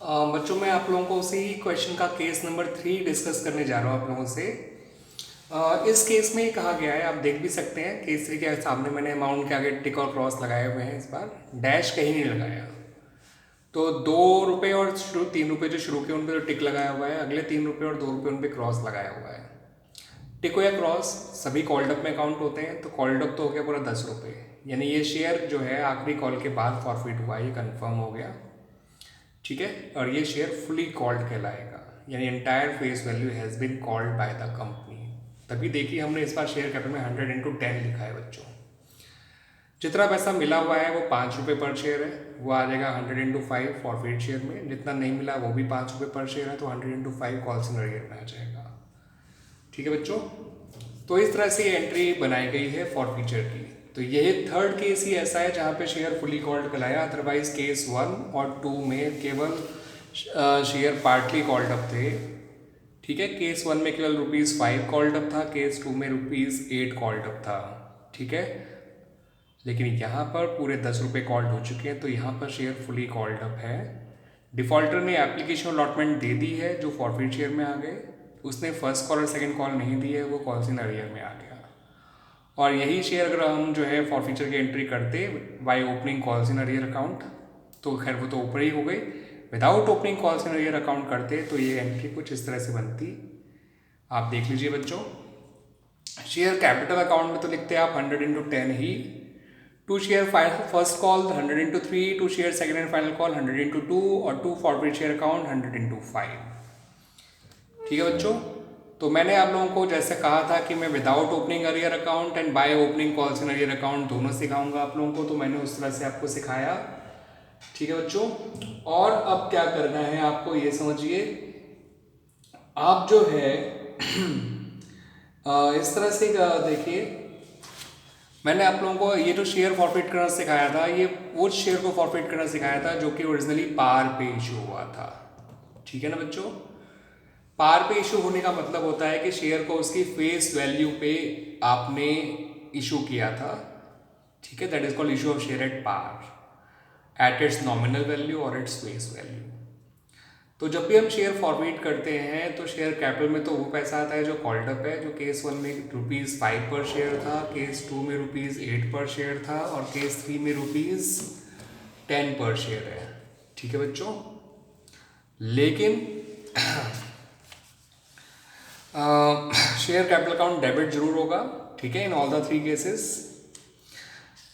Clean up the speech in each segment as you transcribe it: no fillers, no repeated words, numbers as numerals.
बच्चों मैं आप लोगों को उसी क्वेश्चन का केस नंबर 3 डिस्कस करने जा रहा हूँ आप लोगों से। इस केस में कहा गया है, आप देख भी सकते हैं केस 3 के सामने मैंने अमाउंट के आगे टिक और क्रॉस लगाए हुए हैं, इस बार डैश कहीं नहीं लगाया। तो 2 रुपये और 3 रुपये जो शुरू के उन पर तो टिक लगाया हुआ है, अगले 3 रुपये और 2 रुपये उन पर क्रॉस लगाया हुआ है। टिक या क्रॉस सभी कॉल्ड अप में काउंट होते हैं, तो कॉल्ड अप तो हो गया पूरा 10 रुपये, यानी ये शेयर जो है आखिरी कॉल के बाद फॉरफिट हुआ, ये कंफर्म हो गया। ठीक है, और ये शेयर फुली कॉल्ड कहलाएगा, यानी entire face value has been called by the company. तभी देखिए हमने इस बार शेयर कैपिटल में 100 × 10 लिखा है बच्चों। जितना पैसा मिला हुआ है वो 5 रुपये पर शेयर है, वो आ जाएगा 100 × 5 फॉरफिट शेयर में। जितना नहीं मिला वो भी 5 रुपये पर शेयर है, तो 100 × 5 कॉल्स इन अरियर में आ जाएगा। ठीक है बच्चों, तो इस तरह से ये एंट्री बनाई गई है फॉरफीचर की। तो यही थर्ड केस ही ऐसा है जहाँ पे शेयर फुली कॉल्ड कहलाया। अदरवाइज केस 1 और 2 में केवल शेयर पार्टली कॉल्ड अप थे। ठीक है, केस 1 में केवल ₹5 कॉल्ड अप था, केस 2 में ₹8 कॉल्ड अप था। ठीक है, लेकिन यहाँ पर पूरे 10 रुपये कॉल्ड हो चुके हैं, तो यहाँ पर शेयर फुली कॉल्ड अप है। डिफॉल्टर ने एप्लीकेशन अलॉटमेंट दे दी है जो फॉरफिट शेयर में आ गए, उसने फर्स्ट कॉल और सेकंड कॉल नहीं दी है, वो कॉल्स इन अरियर में आ गया। और यही शेयर अगर हम जो है फॉरफीचर की एंट्री करते by opening calls in arrear account, तो खैर वो तो ऊपर ही हो गई। Without opening calls in arrear account करते तो ये एंट्री कुछ इस तरह से बनती। आप देख लीजिए बच्चों, शेयर कैपिटल अकाउंट में तो लिखते हैं आप 100 × 10 ही। To share first call 100 × 3, to share second and final call 100 × 2 और टू फॉरफिट शेयर अकाउंट 100 × 5। ठीक है बच्चों, तो मैंने आप लोगों को जैसे कहा था कि मैं without opening arrear account and by opening calls in arrear account दोनों सिखाऊंगा आप लोगों को, तो मैंने उस तरह से आपको सिखाया। ठीक है बच्चों, और अब क्या करना है आपको ये समझिए, आप जो है इस तरह से देखिए, मैंने आप लोगों को ये जो शेयर फॉरफिट करना सिखाया था, ये वो शेयर को फॉरफिट करना सिखाया था जो कि ओरिजिनली पार पे इशू हुआ था। ठीक है ना बच्चों, पार पे इशू होने का मतलब होता है कि शेयर को उसकी फेस वैल्यू पे आपने इशू किया था। ठीक है, that is called issue of share at par, at its nominal value और इट्स फेस वैल्यू। तो जब भी हम शेयर फॉरवर्ड करते हैं तो शेयर कैपिटल में तो वो पैसा आता है जो कॉल्ड अप है, जो केस 1 में ₹5 पर शेयर था, केस 2 में ₹8 पर शेयर था और केस 3 में ₹10 पर शेयर है। ठीक है बच्चों, लेकिन शेयर कैपिटल अकाउंट डेबिट जरूर होगा। ठीक है, इन ऑल द 3 केसेस।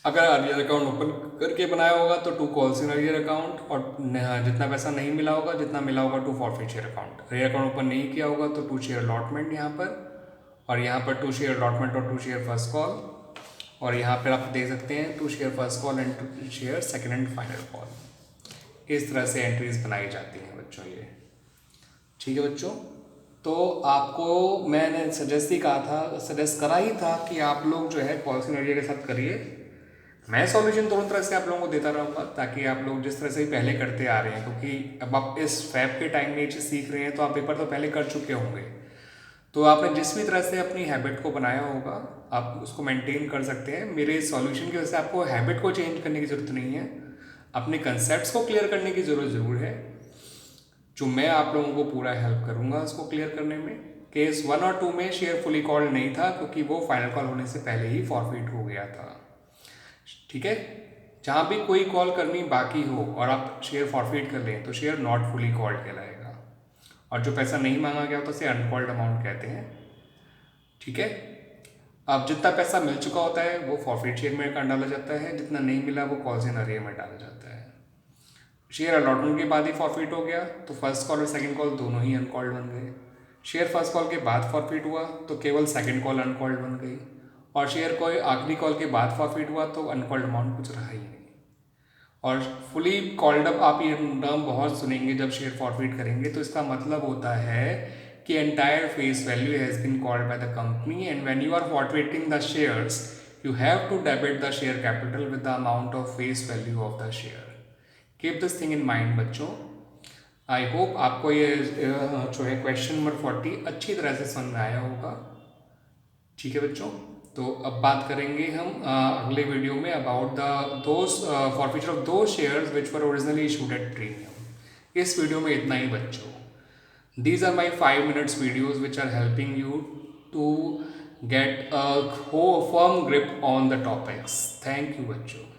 अगर अरियर अकाउंट ओपन करके बनाया होगा तो to calls in arrear account, और जितना पैसा नहीं मिला होगा, जितना मिला होगा to forfeit share account. Arrear account open नहीं किया होगा तो टू शेयर अलॉटमेंट यहाँ पर, और यहाँ पर टू शेयर अलॉटमेंट और टू शेयर फर्स्ट कॉल, और यहाँ पर आप देख सकते हैं to share first call and to share second and final call. इस तरह से एंट्रीज बनाई जाती हैं बच्चों ये। ठीक है बच्चों, तो आपको मैंने सजेस्ट करा ही था कि आप लोग जो है कॉल्स इन अरियर के साथ करिए। मैं सॉल्यूशन दोनों तरह से आप लोगों को देता रहूँगा, ताकि आप लोग जिस तरह से पहले करते आ रहे हैं, क्योंकि अब आप इस फैब के टाइम में ये चीज़ सीख रहे हैं तो आप पेपर तो पहले कर चुके होंगे, तो आपने जिस भी तरह से अपनी हैबिट को बनाया होगा आप उसको मेंटेन कर सकते हैं। मेरे सॉल्यूशन की वजह से आपको हैबिट को चेंज करने की ज़रूरत नहीं है, अपने कंसेप्ट को क्लियर करने की ज़रूरत ज़रूर है, जो मैं आप लोगों को पूरा हेल्प करूँगा उसको क्लियर करने में। केस 1 और 2 में शेयर फुली कॉल्ड नहीं था, क्योंकि वो फाइनल कॉल होने से पहले ही फॉरफिट हो गया था। ठीक है, जहाँ भी कोई कॉल करनी बाकी हो और आप शेयर फॉरफिट कर लें तो शेयर नॉट फुली कॉल्ड कहलाएगा, और जो पैसा नहीं मांगा गया होता उसे अनकॉल्ड अमाउंट कहते हैं। ठीक है, अब जितना पैसा मिल चुका होता है वो फॉरफिट शेयर में डाला जाता है, जितना नहीं मिला वो कॉल्स इन अरियर में डाला जाता है। शेयर अलॉटमेंट के बाद ही फॉरफिट हो गया तो फर्स्ट कॉल और सेकंड कॉल दोनों ही अनकॉल्ड बन गए। शेयर फर्स्ट कॉल के बाद फॉरफिट हुआ तो केवल सेकंड कॉल अनकॉल्ड बन गई, और शेयर को आखिरी कॉल के बाद फॉरफिट हुआ तो अनकॉल्ड अमाउंट कुछ रहा ही नहीं। और फुली कॉल्ड अप आप ये टर्म बहुत सुनेंगे जब शेयर फॉरफिट करेंगे, तो इसका मतलब होता है कि entire face value has been called by the company, and when you are forfeiting the shares you have to debit the share capital with the amount of face value of the share. Keep this thing in mind बच्चों। I hope आपको ये जो है question number 40 अच्छी तरह से समझ में आया होगा। ठीक है बच्चों, तो अब बात करेंगे हम अगले वीडियो में about the those forfeiture of two shares which were originally issued at premium. इस वीडियो में इतना ही बच्चों. These are my 5 minutes videos which are helping you to get a firm grip on the topics. Thank you बच्चों.